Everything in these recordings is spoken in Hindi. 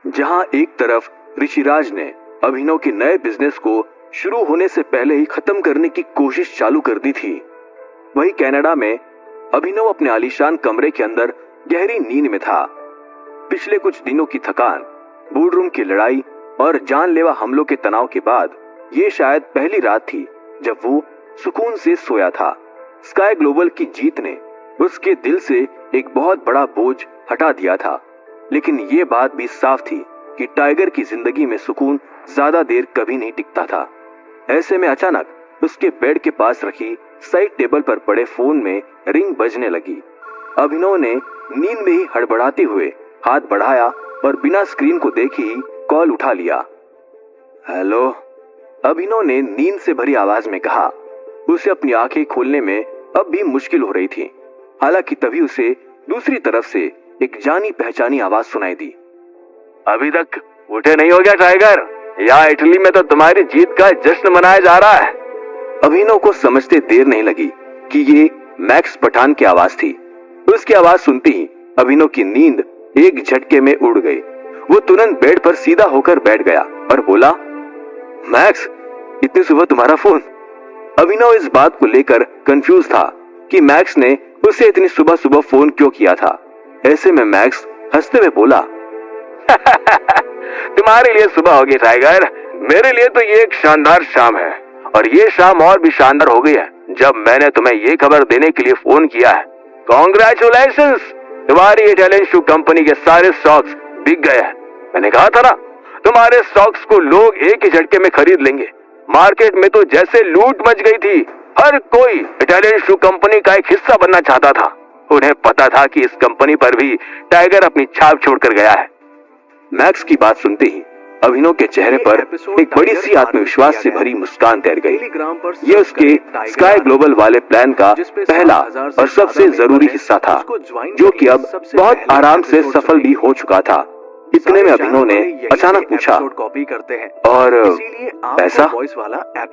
जहां एक तरफ ऋषिराज ने अभिनव के नए बिजनेस को शुरू होने से पहले ही खत्म करने की कोशिश चालू कर दी थी, वहीं कनाडा में अभिनव अपने आलीशान कमरे के अंदर गहरी नींद में था। पिछले कुछ दिनों की थकान, बोर्डरूम की लड़ाई और जानलेवा हमलों के तनाव के बाद ये शायद पहली रात थी जब वो सुकून से सोया था। स्काई ग्लोबल की जीत ने उसके दिल से एक बहुत बड़ा बोझ हटा दिया था, लेकिन ये बात भी साफ थी कि टाइगर की जिंदगी में सुकून ज्यादा देर कभी नहीं टिकता था। ऐसे में अचानक उसके बेड के पास रखी साइड टेबल पर पड़े फोन में रिंग बजने लगी। अभिनव ने नींद में ही हड़बड़ाते हुए हाथ बढ़ाया और बिना स्क्रीन को देखे ही कॉल उठा लिया। हेलो, अभिनव ने नींद से भरी आवाज में कहा। उसे अपनी आंखें खोलने में अब भी मुश्किल हो रही थी। हालांकि तभी उसे दूसरी तरफ से एक जानी पहचानी आवाज सुनाई दी। अभी तक उठे नहीं हो गया टाइगर? या इटली में तो तुम्हारी जीत का जश्न मनाया जा रहा है। अभिनव को समझते देर नहीं लगी कि ये मैक्स पठान की आवाज थी। उसकी आवाज सुनते ही अभिनव की नींद एक झटके में उड़ गई। वो तुरंत बेड पर सीधा होकर बैठ गया और बोला, मैक्स, इतनी सुबह तुम्हारा फोन? अभिनव इस बात को लेकर कंफ्यूज था कि मैक्स ने उसे इतनी सुबह सुबह फोन क्यों किया था। ऐसे में मैक्स हंसते हुए बोला, तुम्हारे लिए सुबह होगी टाइगर, मेरे लिए तो ये एक शानदार शाम है। और ये शाम और भी शानदार हो गई है जब मैंने तुम्हें ये खबर देने के लिए फोन किया है। कॉन्ग्रेचुलेशंस, तुम्हारी इटालियन शू कंपनी के सारे स्टॉक्स बिक गए हैं। मैंने कहा था ना, तुम्हारे स्टॉक्स को लोग एक ही झटके में खरीद लेंगे। मार्केट में तो जैसे लूट मच गई थी। हर कोई इटालियन शू कंपनी का एक हिस्सा बनना चाहता था। उन्हें पता था कि इस कंपनी पर भी टाइगर अपनी छाप छोड़कर गया है। मैक्स की बात सुनते ही अभिनव के चेहरे पर एक बड़ी सी आत्मविश्वास से भरी मुस्कान तैर गई। यह उसके स्काई ग्लोबल वाले प्लान का पहला और सबसे जरूरी हिस्सा था, जो कि अब बहुत आराम से सफल भी हो चुका था। इतने में अभिनव ने अचानक पूछा, और पैसा?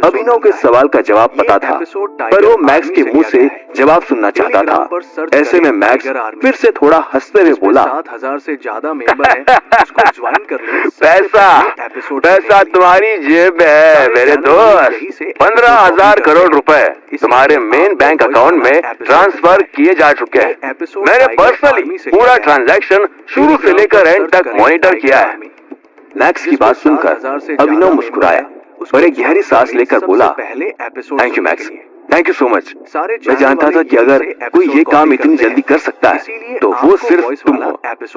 अभिनव के सवाल का जवाब पता था, पर वो मैक्स के मुंह से जवाब सुनना चाहता था। ऐसे में मैक्स फिर से थोड़ा हंसते हुए बोला, 7,000 से ज्यादा मेंबर हैं, उसको ज्वाइन कर ले। पैसा तुम्हारी जेब में है मेरे दोस्त। 15,000 करोड़ रुपए तुम्हारे मेन बैंक अकाउंट में ट्रांसफर किए जा चुके हैं। मैंने पर्सनली पूरा ट्रांजैक्शन शुरू से लेकर एंड तक मॉनिटर किया है। मैक्स की बात सुनकर अभिनव मुस्कुराया और एक गहरी सांस लेकर बोला, thank you max, thank you so much. मैं जानता था कि अगर कोई ये काम इतनी जल्दी कर सकता है तो वो सिर्फ तुम हो।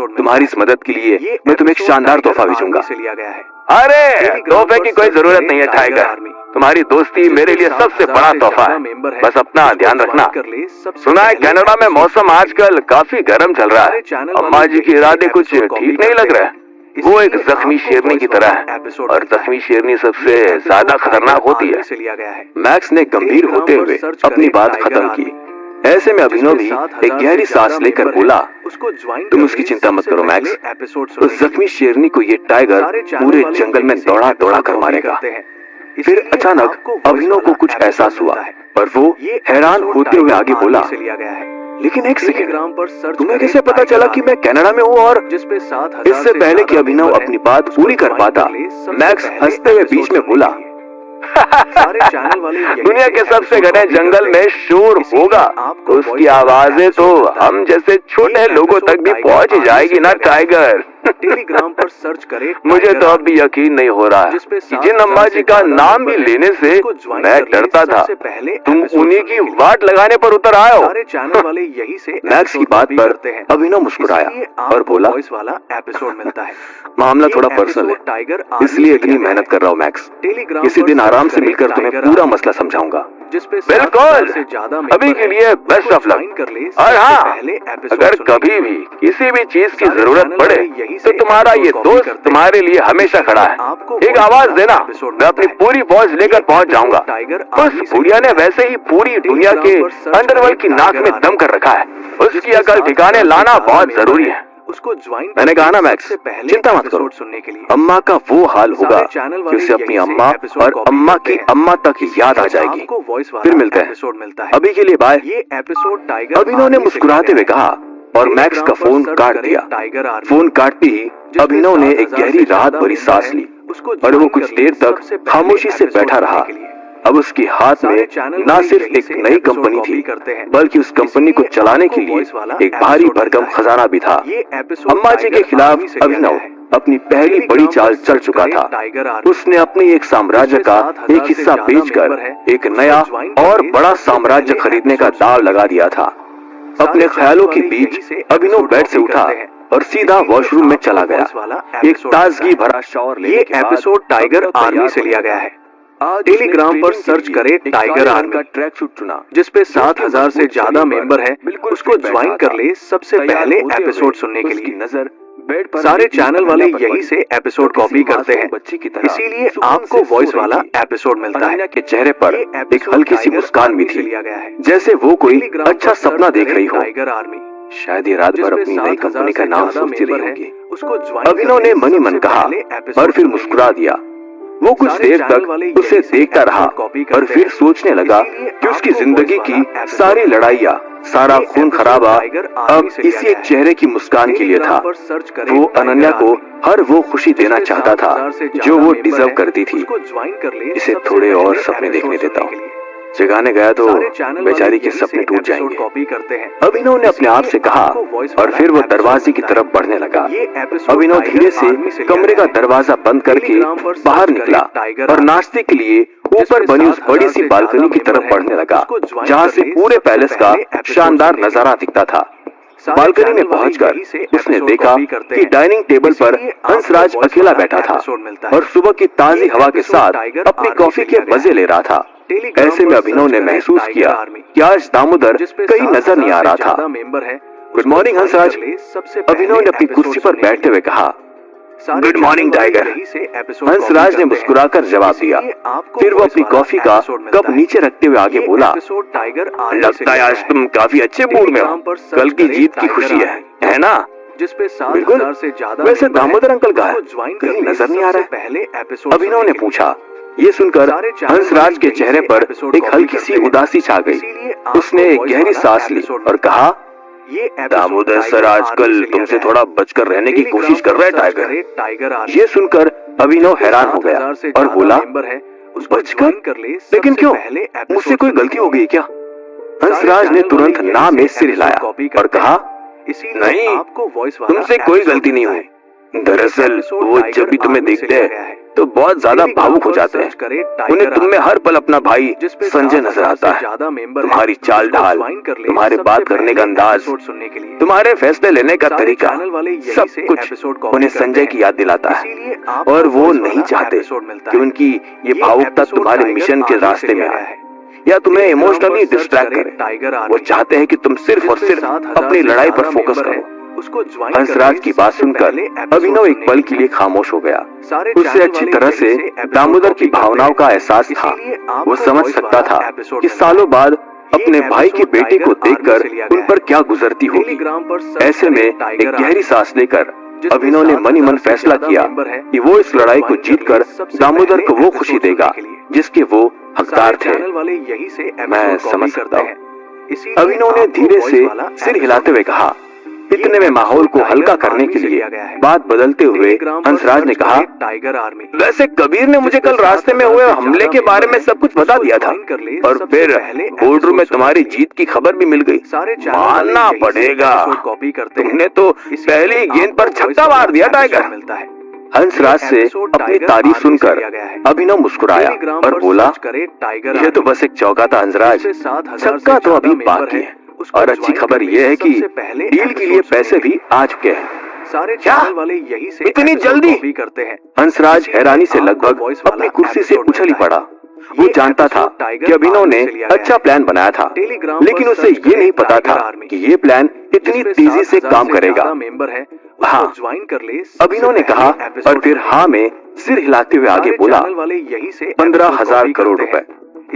तुम्हारी इस मदद के लिए मैं तुम्हें एक शानदार तोहफा भेजूंगा। अरे, तोहफे की कोई जरूरत नहीं है टाइगर, तुम्हारी दोस्ती मेरे लिए सबसे बड़ा तोहफा है। बस अपना ध्यान रखना। सुना है कनाडा में मौसम आजकल काफी गर्म चल रहा है। अम्मा जी के इरादे कुछ ठीक नहीं लग रहे। वो एक जख्मी शेरनी की तरह है और जख्मी शेरनी सबसे ज्यादा खतरनाक होती है। मैक्स ने गंभीर होते हुए अपनी बात खत्म की। ऐसे में अभिनव भी एक गहरी सांस लेकर बोला, तुम उसकी चिंता मत करो मैक्स, उस जख्मी शेरनी को ये टाइगर पूरे जंगल में दौड़ा दौड़ा कर मारेगा। फिर अचानक अभिनव को कुछ एहसास हुआ और वो हैरान होते हुए आगे बोला, लेकिन एक सेकंड, तुम्हें कैसे पता चला कि मैं कनाडा में हूँ? और इससे पहले कि अभिनव अपनी बात पूरी कर पाता, मैक्स हंसते हुए बीच में बोला, दुनिया के सबसे घने जंगल में शोर होगा, उसकी आवाजें तो हम जैसे छोटे लोगों तक भी पहुंच ही जाएगी ना टाइगर। टेलीग्राम पर सर्च करें। मुझे तो अब भी यकीन नहीं हो रहा है कि जिन अम्मा जी का नाम भी लेने से मैं डरता था, तुम उन्हीं की वाट लगाने पर उतर आए हो। वाले यही से मैक्स की बात पर अभिनव मुस्कुराया और बोला, वाला एपिसोड मिलता है। मामला थोड़ा पर्सनल है, टाइगर इसलिए इतनी मेहनत कर रहा हूँ मैक्स। किसी दिन आराम से मिलकर तुम्हें पूरा मसला समझाऊंगा। बिल्कुल, अभी के लिए बेस्ट ऑफ लक। और हाँ, अगर कभी भी किसी भी चीज की जरूरत पड़े तो तुम्हारा ये दोस्त तुम्हारे लिए हमेशा खड़ा है। एक आवाज देना, मैं अपनी पूरी फौज लेकर पहुंच जाऊंगा। उस बुढ़िया ने वैसे ही पूरी दुनिया के अंडरवर्ल्ड की नाक में दम कर रखा है। उसकी अकल ठिकाने लाना बहुत जरूरी है। उसको ज्वाइन मैंने कहा ना मैक्स, चिंता मत करो, सुनने के लिए अम्मा का वो हाल होगा चैनल कि उसे अपनी यहीं से अम्मा एपिसोड और कॉपी अम्मा करते की हैं। अम्मा तक याद आ जाएगी। आपको वॉइस वाला फिर मिलते हैं। एपिसोड मिलता है। अभी के लिए बाय। ये एपिसोड टाइगर अभिनव ने मुस्कुराते हुए कहा और मैक्स का फोन काट दिया। फोन काटते ही अभिनव ने एक गहरी राहत भरी सांस ली और वो कुछ देर तक खामोशी से बैठा रहा। अब उसके हाथ में न सिर्फ एक नई कंपनी थी, बल्कि उस कंपनी को चलाने के लिए एक भारी भरकम खजाना भी था। अम्मा जी के खिलाफ अभिनव अपनी पहली बड़ी चाल चल चुका था। उसने अपने एक साम्राज्य का एक हिस्सा बेचकर एक नया और बड़ा साम्राज्य खरीदने का दांव लगा दिया था। अपने ख्यालों के बीच अभिनव बेड से उठा और सीधा वॉशरूम में चला गया। एक ताजगी भरा शावर लेने के बाद एपिसोड टाइगर आर्मी से लिया गया है। टेलीग्राम पर सर्च करें टाइगर आर्मी का ट्रैक सूट चुना, जिसपे 7,000 से ज्यादा मेंबर है। उसको ज्वाइन कर ले सबसे पहले एपिसोड सुनने के लिए। नजर बेड पर सारे चैनल वाले यहीं से एपिसोड कॉपी करते हैं, इसीलिए आपको वॉइस वाला एपिसोड मिलता है। के चेहरे पर एक हल्की सी मुस्कान भी थी, जैसे वो कोई अच्छा सपना देख रही हो। टाइगर आर्मी शायद ये रात भर अपनी नई कंपनी का नाम सोचती रही होगी। उसको ज्वाइन अभिनव ने मनी मन कहा और फिर मुस्कुरा दिया। वो कुछ देर तक उसे देखता रहा और फिर सोचने लगा कि उसकी जिंदगी की सारी लड़ाइयाँ, सारा खून खराबा अब इसी एक चेहरे की मुस्कान के लिए था। वो अनन्या को हर वो खुशी देना चाहता था जो वो डिजर्व करती थी। इसे थोड़े और सपने देखने देता हूँ, जगाने गया तो बेचारी के सपने टूट जाएंगे। अभिनव ने अपने आप से कहा और फिर वो दरवाजे की तरफ बढ़ने लगा। अभिनव धीरे से कमरे का दरवाजा बंद करके बाहर निकला और नाश्ते के लिए ऊपर बनी उस बड़ी सी बालकनी की तरफ बढ़ने लगा, जहाँ से पूरे पैलेस का शानदार नजारा दिखता था। बालकनी में पहुंचकर उसने देखा कि डाइनिंग टेबल पर हंसराज अकेला बैठा था और सुबह की ताजी हवा के साथ अपनी कॉफी के मजे ले रहा था। ऐसे में अभिनव ने महसूस किया कि आज दामोदर कहीं नजर नहीं आ रहा था। गुड मॉर्निंग हंसराज, अभिनव ने अपनी कुर्सी पर बैठते हुए कहा। गुड मॉर्निंग टाइगर, हंसराज ने मुस्कुराकर जवाब दिया। फिर वो अपनी कॉफी का कप नीचे रखते हुए आगे बोला, लगता है आज तुम काफी अच्छे मूड में हो, कल की जीत की खुशी है ना? बिल्कुल। वैसे दामोदर अंकल का कहीं नजर नहीं आ रहा है, अभिनव ने पूछा। ये सुनकर हंसराज के चेहरे पर एक हल्की सी उदासी छा गई। उसने एक गहरी सांस ली और कहा, दामोदर सर आजकल तुमसे थोड़ा बचकर रहने की कोशिश कर रहे हैं टाइगर। ये सुनकर अभिनव हैरान हो गया और बोला, बचकर? लेकिन क्यों? मुझसे कोई गलती हो गई क्या? हंसराज ने तुरंत ना में सिर हिलाया और कहा, नहीं, तुमसे कोई गलती नहीं हुई। दरअसल वो जब भी तुम्हें देखते हैं तो बहुत ज्यादा भावुक हो जाते हैं। उन्हें तुम में हर पल अपना भाई संजय नजर आता है। तुम्हारी चाल ढाल, तुम्हारे बात करने का अंदाज, तुम्हारे फैसले लेने का तरीका, सब कुछ उन्हें संजय की याद दिलाता है और वो नहीं चाहते कि उनकी ये भावुकता तुम्हारे मिशन के रास्ते में आए या तुम्हें इमोशनली डिस्ट्रैक्ट करे। वो चाहते हैं कि तुम सिर्फ और सिर्फ अपनी लड़ाई पर फोकस करो। हंसराज की बात सुनकर अभिनव एक पल के लिए खामोश हो गया। उसे अच्छी तरह से दामोदर की भावनाओं का एहसास था। वो समझ सकता था कि सालों बाद अपने भाई की बेटी को देखकर उन पर क्या गुजरती होगी। ऐसे में एक गहरी सांस लेकर अभिनव ने मन ही मन फैसला किया कि वो इस लड़ाई को जीतकर दामोदर को वो खुशी देगा जिसके वो हकदार थे। मैं समझ सकता हूँ, अभिनव ने धीरे से सिर हिलाते हुए कहा। इतने में माहौल को हल्का करने के लिए बात बदलते हुए हंसराज ने कहा, वैसे कबीर ने मुझे कल रास्ते में हुए हमले के बारे में सब कुछ बता दिया था और फिर बोर्डरूम में तुम्हारी जीत की खबर भी मिल गई। मानना पड़ेगा, तुमने तो पहली गेंद पर छक्का मार दिया टाइगर। हंसराज से अपनी तारीफ सुनकर अभिनव मुस्कुराया और बोला, यह तो बस एक चौका था हंसराज, छक्का तो अभी बाकी है। और अच्छी खबर यह है कि डील के लिए पैसे भी आ चुके हैं। क्या? इतनी जल्दी? हंसराज हैरानी से लगभग अपनी कुर्सी से उछल ही पड़ा। वो जानता था कि अभिनव ने अच्छा प्लान बनाया था, लेकिन उसे ये नहीं पता था कि ये प्लान इतनी तेजी से काम करेगा। हाँ, अभिनव ने कहा और फिर हाँ में सिर हिलाते हुए आगे बोला, 15,000 करोड़ रुपए,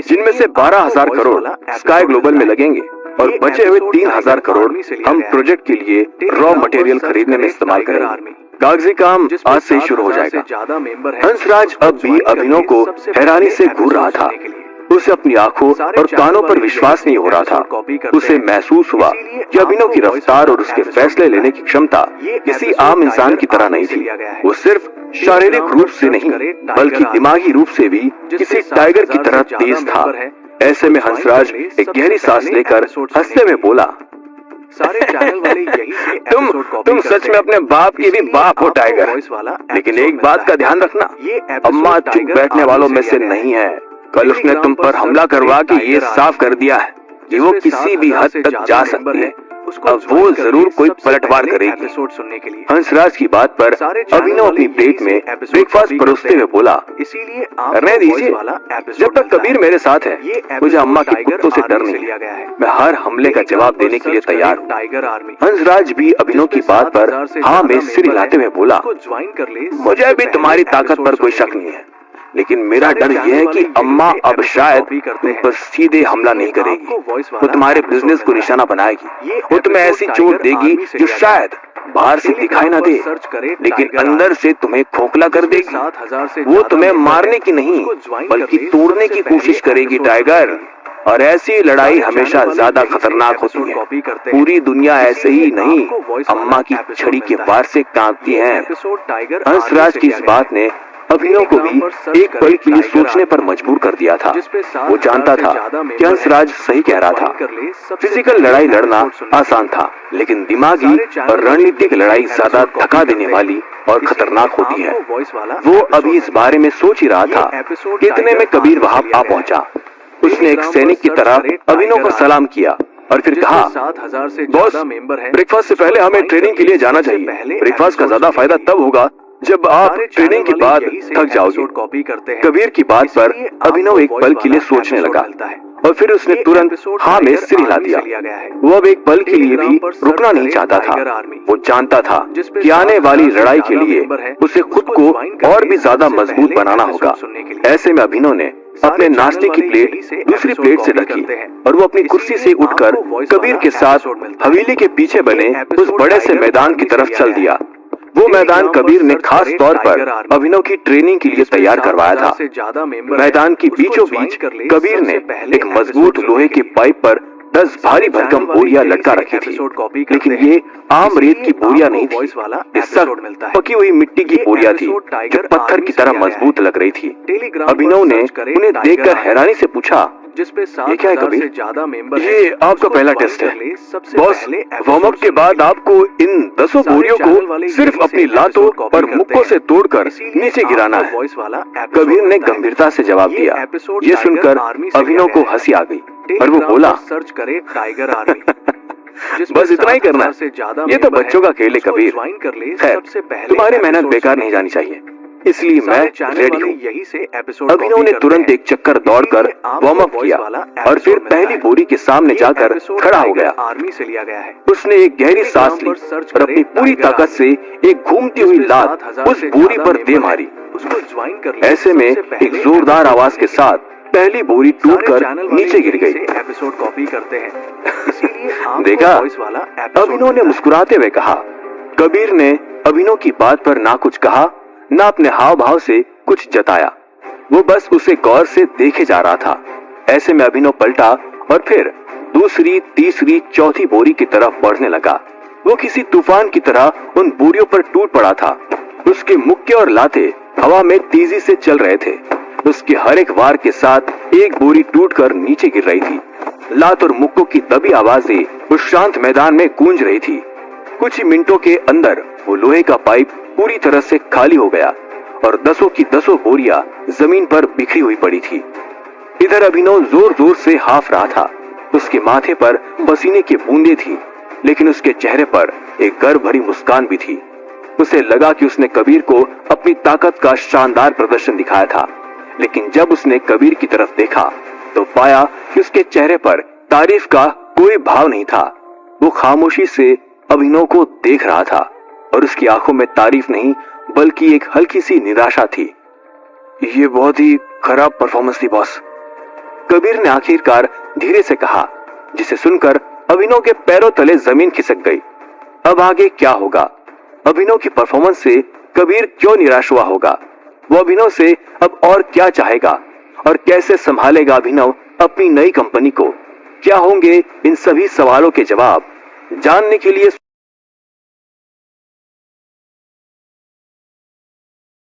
जिनमें से 12,000 करोड़ स्काई ग्लोबल में लगेंगे और बचे हुए 3,000 करोड़ हम प्रोजेक्ट के लिए रॉ मटेरियल खरीदने में इस्तेमाल करेंगे। कागजी काम आज से ही शुरू हो जाएगा। हंसराज अब भी अभिनव को हैरानी से घूर रहा था। उसे अपनी आंखों और कानों पर विश्वास नहीं हो रहा था। उसे महसूस हुआ कि अभिनव की रफ्तार और उसके फैसले लेने की क्षमता किसी आम इंसान की तरह नहीं थी। वो सिर्फ शारीरिक रूप से नहीं बल्कि दिमागी रूप से भी किसी टाइगर की तरह तेज था। ऐसे में हंसराज एक गहरी सांस लेकर हंसते हुए बोला, सारे चैनल वाले यही से तुम सच में अपने बाप के भी बाप हो टाइगर। लेकिन एक बात का ध्यान रखना, अम्मा चुप बैठने वालों में से नहीं है। कल उसने तुम पर हमला करवा के ये साफ कर दिया है कि वो किसी भी हद तक जा सकती है। अब वो जरूर कोई पलटवार करेगी। हंसराज की बात पर अभिनव अपनी प्लेट में ब्रेकफास्ट परोसते हुए बोला, इसीलिए करने दीजिए, जब तक कबीर मेरे साथ है मुझे अम्मा के कुत्तों से डर नहीं है। मैं हर हमले का जवाब देने के लिए तैयार हूँ। हंसराज भी अभिनव की बात पर हाँ में सिर हिलाते हुए बोला, मुझे भी तुम्हारी ताकत पर कोई शक नहीं है, लेकिन मेरा डर यह है कि अम्मा अब शायद तुम पर सीधे हमला नहीं करेगी। वो तुम्हारे बिजनेस को निशाना बनाएगी। वो तुम्हें ऐसी चोट देगी जो शायद बाहर से दिखाई ना दे, लेकिन अंदर से तुम्हें खोखला कर देगी। वो तुम्हें मारने की नहीं बल्कि तोड़ने की कोशिश करेगी टाइगर। और ऐसी लड़ाई हमेशा ज्यादा खतरनाक होती है। पूरी दुनिया ऐसे ही नहीं अम्मा की छड़ी के वार से कांपती है। हंसराज की इस बात ने अभिनव को भी एक पल के लिए सोचने पर मजबूर कर दिया था। वो जानता था कि हंसराज सही कह रहा था। फिजिकल लड़ाई लड़ना आसान था, लेकिन दिमागी और रणनीतिक लड़ाई ज्यादा थका देने वाली और खतरनाक होती है। वो अभी इस बारे में सोच ही रहा था कि इतने में कबीर वहां आ पहुंचा। उसने एक सैनिक की तरह अभिनव को सलाम किया और फिर कहा, बॉस, ब्रेकफास्ट से पहले हमें ट्रेनिंग के लिए जाना चाहिए। ब्रेकफास्ट का ज्यादा फायदा तब होगा जब आप ट्रेनिंग के बाद थक जाओगे। कबीर की बात पर अभिनव एक पल के लिए सोचने लगा और फिर उसने तुरंत हाँ में सिर हिला दिया। वो अब एक पल के लिए भी रुकना नहीं चाहता था। वो जानता था कि आने वाली लड़ाई के लिए उसे खुद को और भी ज्यादा मजबूत बनाना होगा। ऐसे में अभिनव ने अपने नाश्ते की प्लेट दूसरी प्लेट से रखी और वो अपनी कुर्सी से उठकर कबीर के साथ हवेली के पीछे बने उस बड़े से मैदान की तरफ चल दिया। वो मैदान कबीर ने खास तौर पर अभिनव की ट्रेनिंग के लिए तैयार करवाया था। मैदान की बीचों बीच कबीर ने एक मजबूत लोहे के पाइप पर 10 भारी भरकम बोरियां लटका रखी थी, लेकिन ये आम रेत की बोरियां नहीं थी। ये सख्त पकी हुई मिट्टी की बोरियां थी जो पत्थर की तरह मजबूत लग रही थी। अभिनव ने उन्हें देखकर हैरानी से पूछा, ये क्या है कबीर? ये आपका पहला टेस्ट है बॉस। वार्म अप के बाद आपको इन 10 बोरियों को सिर्फ अपनी लातों और मुक्कों से तोड़कर नीचे गिराना है। कबीर ने गंभीरता से जवाब दिया। ये सुनकर अभिनव को हंसी आ गई और वो बोला, सर्च करे टाइगर आर्मी। बस इतना ही करना है। ये तो बच्चों का खेल है कबीर। खैर, तुम्हारी मेहनत बेकार नहीं जानी चाहिए, इसलिए मैं रेडी हूँ। अभिनव ने तुरंत एक चक्कर दौड़कर वार्म अप किया और फिर पहली बोरी के सामने जाकर खड़ा हो गया। उसने एक गहरी सांस ली और अपनी पूरी ताकत से एक घूमती हुई लात उस बोरी पर दे मारी। ऐसे में एक जोरदार आवाज के साथ पहली बोरी टूटकर नीचे गिर गई। देखा, अभिनव ने मुस्कुराते हुए कहा। कबीर ने अभिनव की बात पर ना कुछ कहा ना अपने हाव भाव से कुछ जताया। वो बस उसे गौर से देखे जा रहा था। ऐसे में अभिनव पलटा और फिर दूसरी, तीसरी, चौथी बोरी की तरफ बढ़ने लगा। वो किसी तूफान की तरह उन बोरियों पर टूट पड़ा था। उसके मुक्के और लाते हवा में तेजी से चल रहे थे। उसके हर एक वार के साथ एक बोरी टूटकर नीचे गिर रही थी। लात और मुक्कों की दबी आवाजें उस शांत मैदान में गूंज रही थी। कुछ ही मिनटों के अंदर वो लोहे का पाइप पूरी तरह से खाली हो गया और 10 की 10 बोरियां जमीन पर बिखरी हुई पड़ी थी। इधर अभिनव जोर जोर से हाफ रहा था। उसके माथे पर पसीने की बूंदें थी, लेकिन उसके चेहरे पर एक गर्व भरी मुस्कान भी थी। उसे लगा कि उसने कबीर को अपनी ताकत का शानदार प्रदर्शन दिखाया था, लेकिन जब उसने कबीर की तरफ देखा तो पाया कि उसके चेहरे पर तारीफ का कोई भाव नहीं था। वो खामोशी से अभिनव को देख रहा था और उसकी आंखों में तारीफ नहीं बल्कि एक हल्की सी निराशा थी। ये बहुत ही खराब परफॉर्मेंस थी बॉस, कबीर ने आखिरकार धीरे से कहा, जिसे सुनकर अभिनव के पैरों तले जमीन खिसक गई। अब आगे क्या होगा? अभिनव की परफॉर्मेंस से कबीर क्यों निराश हुआ होगा? वो अभिनव से अब और क्या चाहेगा और कैसे संभालेगा अभिनव अपनी नई कंपनी को? क्या होंगे इन सभी सवालों के जवाब? जानने के लिए